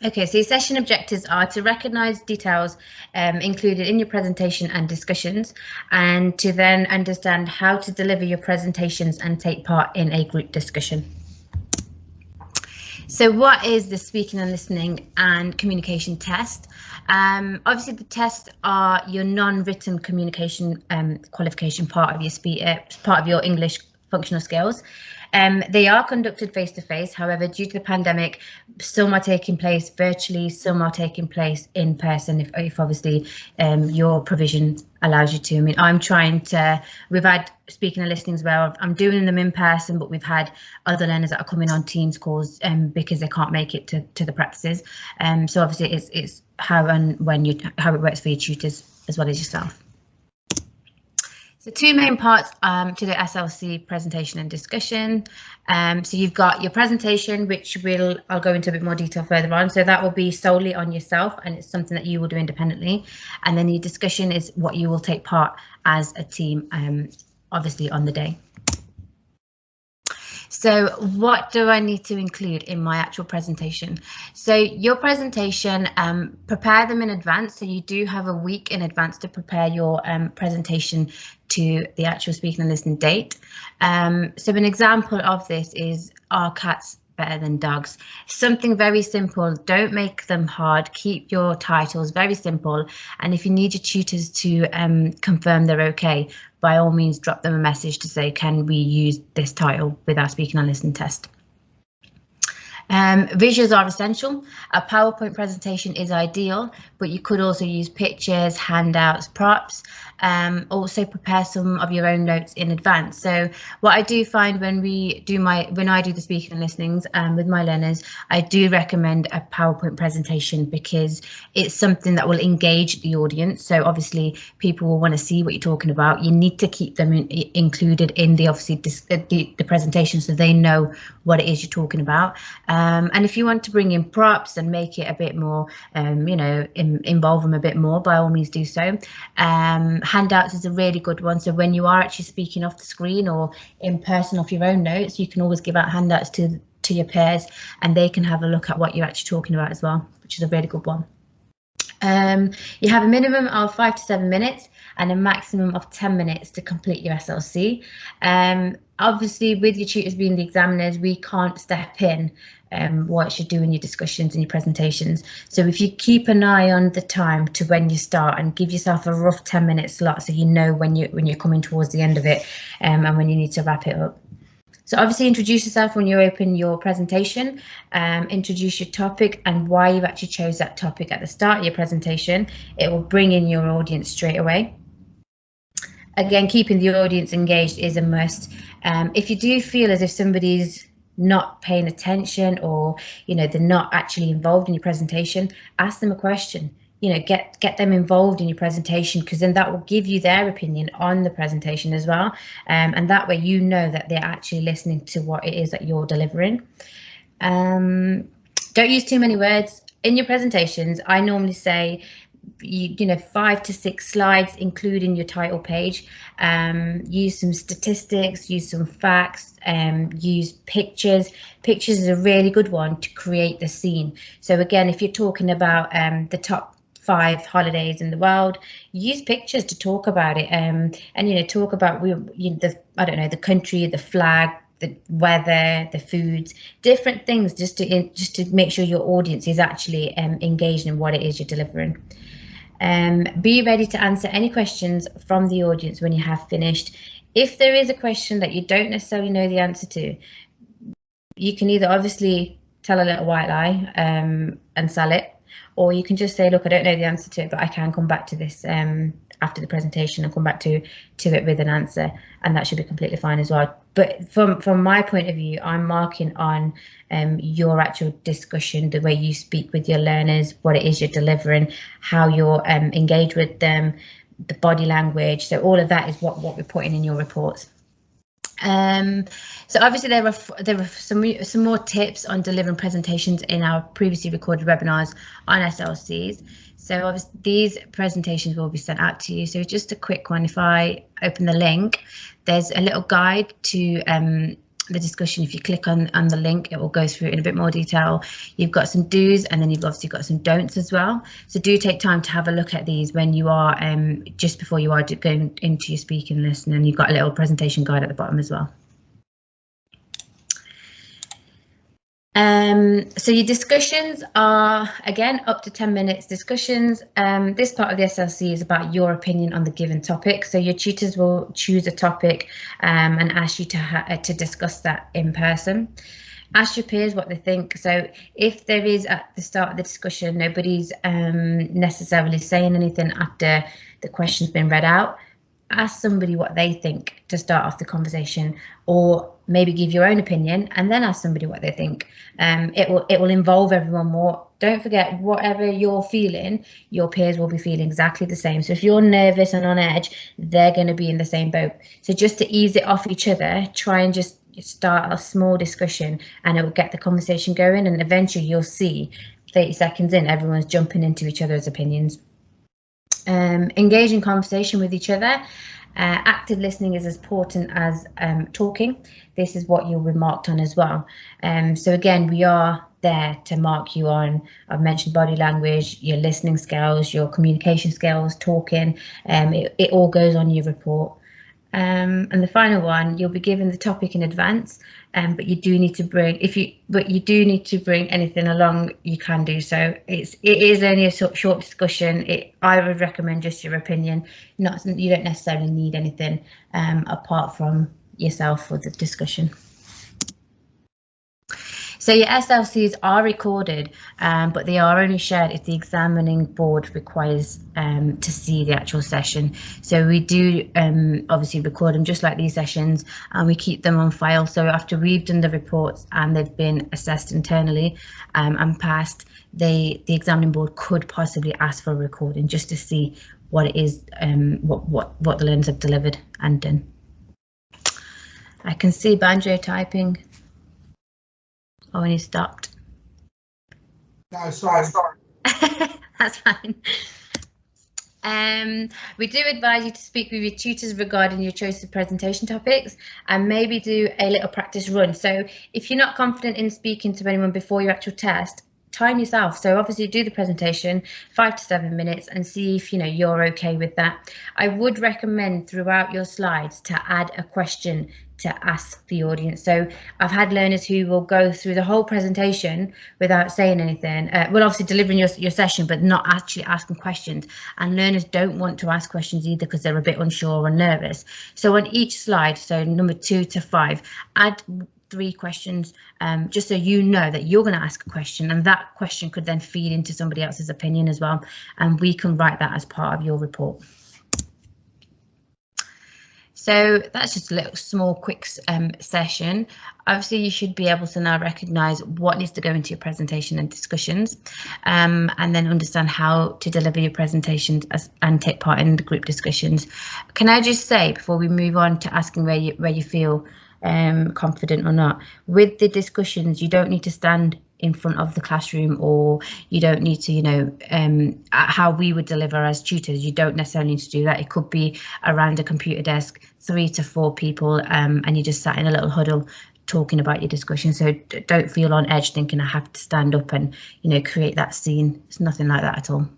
Okay, so your session objectives are to recognise details included in your presentation and discussions, and to then understand how to deliver your presentations and take part in a group discussion. So what is the speaking and listening and communication test? Obviously, the tests are your non-written communication qualification part of your English functional skills. They are conducted face-to-face. However, due to the pandemic, some are taking place virtually, some are taking place in person, if obviously your provision allows you to. I mean, we've had speaking and listenings where I'm doing them in person, but we've had other learners that are coming on Teams calls because they can't make it to the practices. So obviously it's how it works for your tutors as well as yourself. So two main parts to the SLC presentation and discussion. So you've got your presentation, which I'll go into a bit more detail further on. So that will be solely on yourself, and it's something that you will do independently. And then your discussion is what you will take part as a team, obviously on the day. So what do I need to include in my actual presentation? So your presentation, prepare them in advance. So you do have a week in advance to prepare your presentation to the actual speaking and listening date. So an example of this is, are cats better than dogs? Something very simple. Don't make them hard. Keep your titles very simple. And if you need your tutors to confirm they're okay, by all means, drop them a message to say, can we use this title with our speaking and listening test? Visuals are essential. A PowerPoint presentation is ideal, but you could also use pictures, handouts, props. Also prepare some of your own notes in advance. So what I do find when I do the speaking and listenings with my learners, I do recommend a PowerPoint presentation because it's something that will engage the audience. So obviously people will want to see what you're talking about. You need to keep them included in the the presentation so they know what it is you're talking about. And if you want to bring in props and make it a bit more, involve them a bit more, by all means do so. Handouts is a really good one. So when you are actually speaking off the screen or in person off your own notes, you can always give out handouts to your peers and they can have a look at what you're actually talking about as well, which is a really good one. You have a minimum of 5 to 7 minutes and a maximum of 10 minutes to complete your SLC. Obviously, with your tutors being the examiners, we can't step in what you do in your discussions and your presentations. So if you keep an eye on the time to when you start and give yourself a rough 10-minute slot so you know when you're coming towards the end of it and when you need to wrap it up. So obviously introduce yourself when you open your presentation, introduce your topic and why you actually chose that topic at the start of your presentation. It will bring in your audience straight away. Again, keeping the audience engaged is a must. If you do feel as if somebody's not paying attention or they're not actually involved in your presentation, ask them a question. Get them involved in your presentation, because then that will give you their opinion on the presentation as well, and that way you know that they're actually listening to what it is that you're delivering. Don't use too many words in your presentations. I normally say 5 to 6 slides, including your title page. Use some statistics, use some facts, use pictures. Pictures is a really good one to create the scene. So again, if you're talking about the top 5 holidays in the world, use pictures to talk about it, and talk about the country, the flag, the weather, the foods, different things, just to make sure your audience is actually engaged in what it is you're delivering. Be ready to answer any questions from the audience when you have finished. If there is a question that you don't necessarily know the answer to, you can either obviously tell a little white lie and sell it, or you can just say, look, I don't know the answer to it, but I can come back to this after the presentation and come back to it with an answer, and that should be completely fine as well. But from my point of view, I'm marking on your actual discussion, the way you speak with your learners, what it is you're delivering, how you're engaged with them, the body language. So all of that is what we're putting in your reports. So obviously there are some more tips on delivering presentations in our previously recorded webinars on SLCs. So obviously these presentations will be sent out to you. So just a quick one, if I open the link, there's a little guide to the discussion. If you click on the link, it will go through it in a bit more detail. You've got some do's, and then you've obviously got some don'ts as well. So do take time to have a look at these when you are just before you are going into your speaking list, and then you've got a little presentation guide at the bottom as well. So your discussions are, again, up to 10 minutes discussions. This part of the SLC is about your opinion on the given topic. So your tutors will choose a topic and ask you to discuss that in person. Ask your peers what they think. So if there is at the start of the discussion, nobody's necessarily saying anything after the question's been read out, ask somebody what they think to start off the conversation, or maybe give your own opinion and then ask somebody what they think. It will involve everyone more. Don't forget, whatever you're feeling, your peers will be feeling exactly the same. So if you're nervous and on edge, they're going to be in the same boat. So just to ease it off each other, try and just start a small discussion, and it will get the conversation going, and eventually you'll see 30 seconds in, everyone's jumping into each other's opinions. Engage in conversation with each other. Active listening is as important as talking. This is what you'll be marked on as well. So again, we are there to mark you on. I've mentioned body language, your listening skills, your communication skills, talking. It all goes on your report. And the final one, you'll be given the topic in advance, but you do need to bring anything along. You can do so. It is only a short discussion. I would recommend just your opinion. You don't necessarily need anything apart from yourself for the discussion. So your SLCs are recorded, but they are only shared if the examining board requires to see the actual session. So we do obviously record them just like these sessions, and we keep them on file. So after we've done the reports and they've been assessed internally and passed, the examining board could possibly ask for a recording just to see what it is, what the learners have delivered and done. I can see Banjo typing. Oh, and he stopped. No, sorry. That's fine. We do advise you to speak with your tutors regarding your choice of presentation topics, and maybe do a little practice run. So if you're not confident in speaking to anyone before your actual test, time yourself. So obviously do the presentation 5 to 7 minutes and see if you're okay with that. I would recommend throughout your slides to add a question to ask the audience. So I've had learners who will go through the whole presentation without saying anything. Well, obviously delivering your session, but not actually asking questions. And learners don't want to ask questions either because they're a bit unsure or nervous. So on each slide, so number 2 to 5, add 3 questions, just so you know that you're going to ask a question, and that question could then feed into somebody else's opinion as well, and we can write that as part of your report. So that's just a little small quick session. Obviously you should be able to now recognise what needs to go into your presentation and discussions, and then understand how to deliver your presentations and take part in the group discussions. Can I just say, before we move on to asking where you feel confident or not, with the discussions, you don't need to stand in front of the classroom, or you don't need to, how we would deliver as tutors, you don't necessarily need to do that. It could be around a computer desk, 3 to 4 people, and you just sat in a little huddle talking about your discussion. So don't feel on edge thinking I have to stand up and create that scene. It's nothing like that at all.